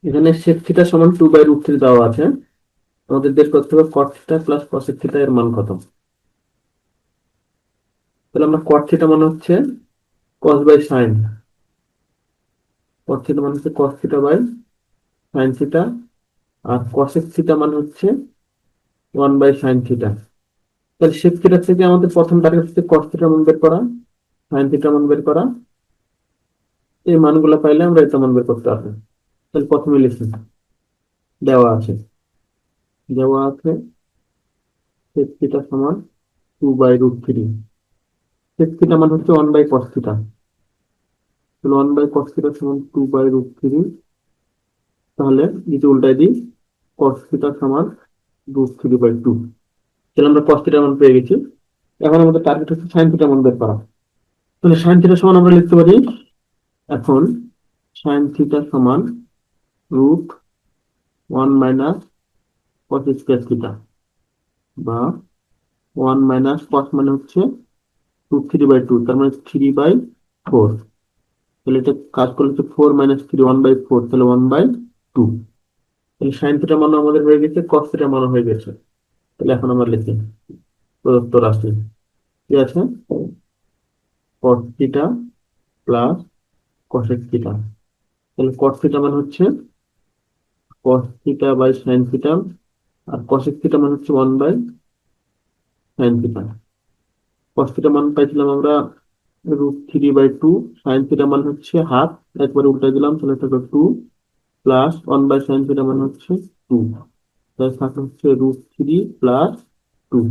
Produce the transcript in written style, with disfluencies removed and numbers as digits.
এখানে sec theta সমান 2/√3 দেওয়া আছে। আমাদের বের করতে হবে cot theta plus cosec theta এর মান কত। তাহলে আমরা cot থিটা মানে হচ্ছে cos by sin, cot theta মানে হচ্ছে cos theta by sin theta, আর cosec থিটা মানে হচ্ছে 1/sin থিটা। তাহলে sec থিটা থেকে আমাদের প্রথম টার্গেট হচ্ছে cos থিটা মান বের করা, sin থিটা মান বের করা। এই মানগুলো পাইলে আমরা এটা মান বের করতে পারবো। তাহলে প্রথমে লিখি, দেওয়া আছে দেওয়া আছে sec থিটা সমান 2/√3। sec থিটা মানে হচ্ছে 1/cos থিটা, তাহলে 1/cos থিটা সমান 2/√3। তাহলে নিচে উল্টাই দিই, cos থিটা সমান √3/2। তাহলে আমরা cos থিটার মান পেয়ে গেছি। এখন আমাদের টার্গেট হচ্ছে sin থিটার মান বের করা। তাহলে sin থিটা সমান আমরা লিখতে পারি এখন sin থিটা সমান √1 মাইনাস cos স্কয়ার থিটা, বা 1 মাইনাস cos মানে হচ্ছে √3/2, তার মানে 3/4। তাহলে এটা কাজ করলে হচ্ছে 4 মাইনাস 3 1/4, তাহলে 1/2। তাহলে sin থিটা মান আমাদের হয়ে গেছে, cos থিটা মান হয়ে গেছে। তাহলে এখন আমরা লিখি প্রদত্ত রাশি কি আছে, cos theta plus cosec theta. তাহলে cos থিটা মান হচ্ছে cos theta by sin theta, আর cosec থিটা মান হচ্ছে 1/sin থিটা। cos থিটা মান পাইছিলাম আমরা √3/2, sin থিটা মান হচ্ছে হাফ, একবার উল্টে দিলাম, তাহলে এটা 2 প্লাস 1/sin থিটা মান হচ্ছে 2, তাহলে থাকে হচ্ছে √3 প্লাস 2।